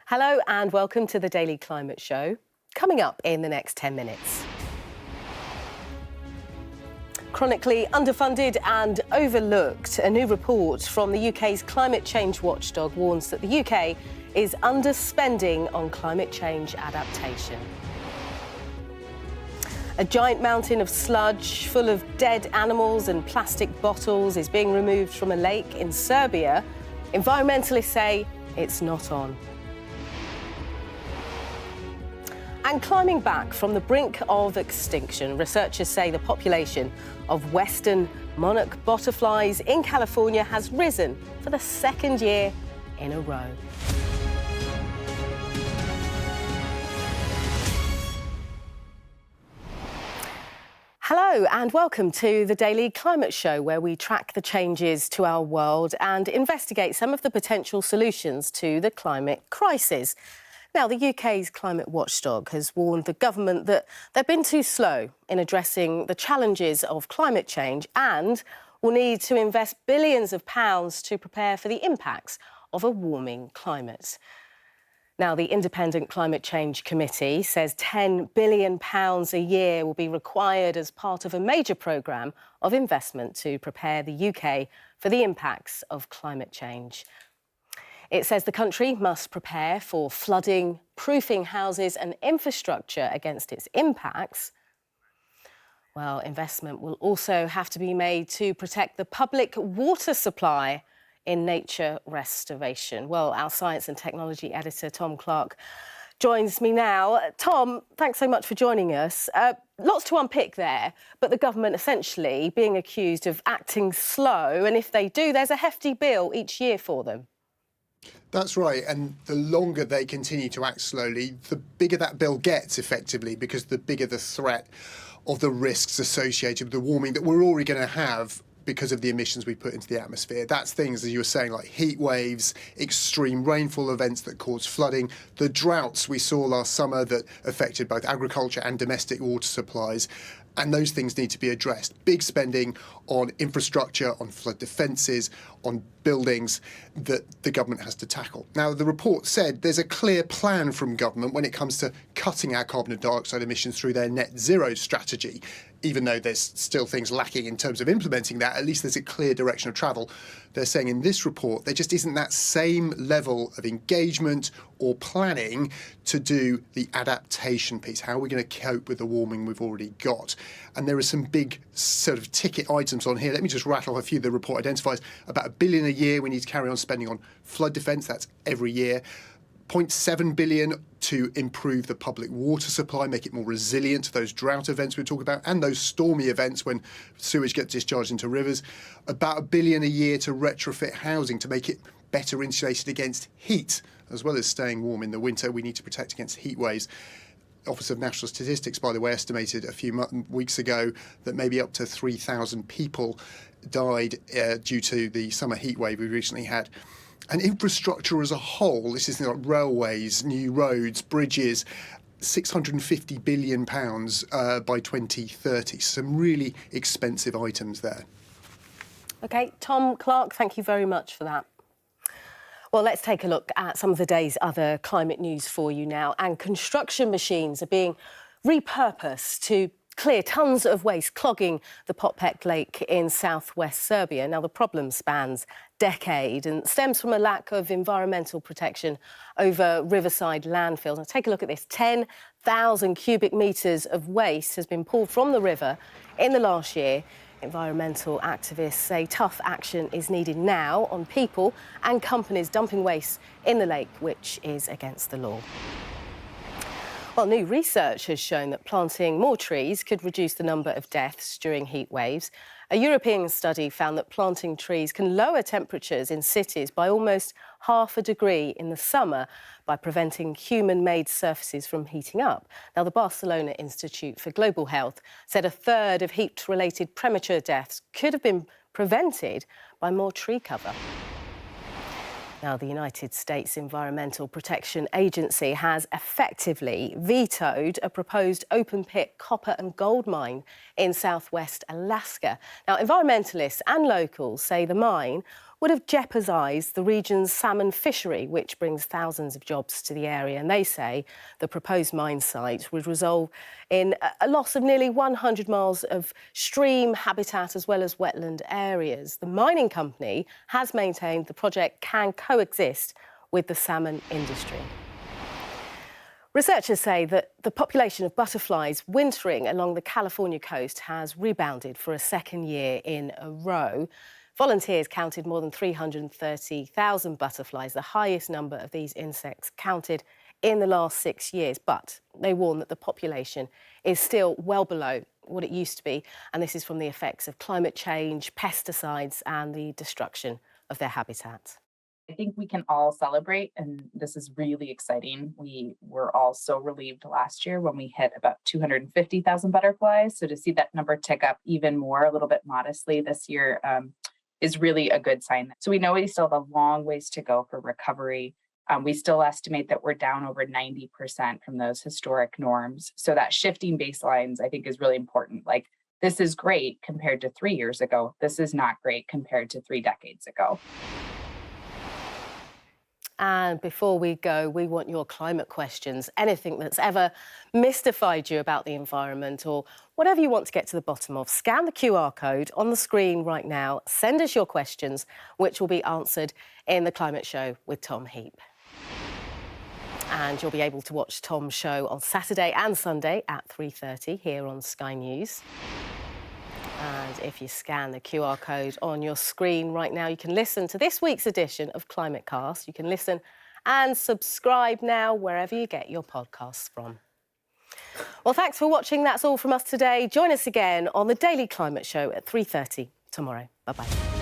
Hello and welcome to the Daily Climate Show. Coming up in the next 10 minutes. Chronically underfunded and overlooked, a new report from the UK's climate change watchdog warns that the UK is underspending on climate change adaptation. A giant mountain of sludge full of dead animals and plastic bottles is being removed from a lake in Serbia. Environmentalists say it's not on. And climbing back from the brink of extinction, researchers say the population of western monarch butterflies in California has risen for the second year in a row. Hello and welcome to the Daily Climate Show, where we track the changes to our world and investigate some of the potential solutions to the climate crisis. Now, the UK's climate watchdog has warned the government that they've been too slow in addressing the challenges of climate change and will need to invest billions of pounds to prepare for the impacts of a warming climate. Now, the Independent Climate Change Committee says £10 billion a year will be required as part of a major programme of investment to prepare the UK for the impacts of climate change. It says the country must prepare for flooding, proofing houses and infrastructure against its impacts. Well, investment will also have to be made to protect the public water supply in nature restoration. Well, our science and technology editor, Tom Clark, joins me now. Tom, thanks so much for joining us. Lots to unpick there, but the government essentially being accused of acting slow, and if they do, there's a hefty bill each year for them. That's right, and the longer they continue to act slowly, the bigger that bill gets, effectively, because the bigger the threat of the risks associated with the warming that we're already going to have because of the emissions we put into the atmosphere. That's things, as you were saying, like heat waves, extreme rainfall events that cause flooding, the droughts we saw last summer that affected both agriculture and domestic water supplies. And those things need to be addressed. Big spending on infrastructure, on flood defences, on buildings that the government has to tackle. Now, the report said there's a clear plan from government when it comes to cutting our carbon dioxide emissions through their net zero strategy. Even though there's still things lacking in terms of implementing that, at least there's a clear direction of travel. They're saying in this report there just isn't that same level of engagement or planning to do the adaptation piece. How are we going to cope with the warming we've already got? And there are some big sort of ticket items on here. Let me just rattle a few. The report identifies about £1 billion a year we need to carry on spending on flood defence. That's every year. £0.7 billion to improve the public water supply, make it more resilient to those drought events we talk about and those stormy events when sewage gets discharged into rivers. About £1 billion a year to retrofit housing to make it better insulated against heat, as well as staying warm in the winter. We need to protect against heat waves. Office of National Statistics, by the way, estimated a few weeks ago that maybe up to 3,000 people died due to the summer heat wave we recently had. And infrastructure as a whole, this is like railways, new roads, bridges, £650 billion by 2030. Some really expensive items there. OK, Tom Clark, thank you very much for that. Well, let's take a look at some of the day's other climate news for you now. And construction machines are being repurposed to clear tons of waste clogging the Potpet Lake in southwest Serbia. Now, the problem spans decade and stems from a lack of environmental protection over riverside landfills. Now, take a look at this. 10,000 cubic metres of waste has been pulled from the river in the last year. Environmental activists say tough action is needed now on people and companies dumping waste in the lake, which is against the law. Well, new research has shown that planting more trees could reduce the number of deaths during heat waves. A European study found that planting trees can lower temperatures in cities by almost half a degree in the summer by preventing human-made surfaces from heating up. Now, the Barcelona Institute for Global Health said a third of heat-related premature deaths could have been prevented by more tree cover. Now, the United States Environmental Protection Agency has effectively vetoed a proposed open-pit copper and gold mine in southwest Alaska. Now, environmentalists and locals say the mine would have jeopardised the region's salmon fishery, which brings thousands of jobs to the area. And they say the proposed mine site would result in a loss of nearly 100 miles of stream habitat as well as wetland areas. The mining company has maintained the project can coexist with the salmon industry. Researchers say that the population of butterflies wintering along the California coast has rebounded for a second year in a row. Volunteers counted more than 330,000 butterflies, the highest number of these insects counted in the last 6 years. But they warn that the population is still well below what it used to be, and this is from the effects of climate change, pesticides and the destruction of their habitat. I think we can all celebrate, and this is really exciting. We were all so relieved last year when we hit about 250,000 butterflies. So to see that number tick up even more, a little bit modestly this year, is really a good sign. So we know we still have a long ways to go for recovery. We still estimate that we're down over 90% from those historic norms. So that shifting baselines, I think, is really important. Like, this is great compared to 3 years ago. This is not great compared to 3 decades ago. And before we go, we want your climate questions, anything that's ever mystified you about the environment or whatever you want to get to the bottom of. Scan the QR code on the screen right now. Send us your questions, which will be answered in the Climate Show with Tom Heap. And you'll be able to watch Tom's show on Saturday and Sunday at 3:30 here on Sky News. And if you scan the QR code on your screen right now, you can listen to this week's edition of Climate Cast. You can listen and subscribe now wherever you get your podcasts from. Well, thanks for watching. That's all from us today. Join us again on the Daily Climate Show at 3:30 tomorrow. Bye-bye.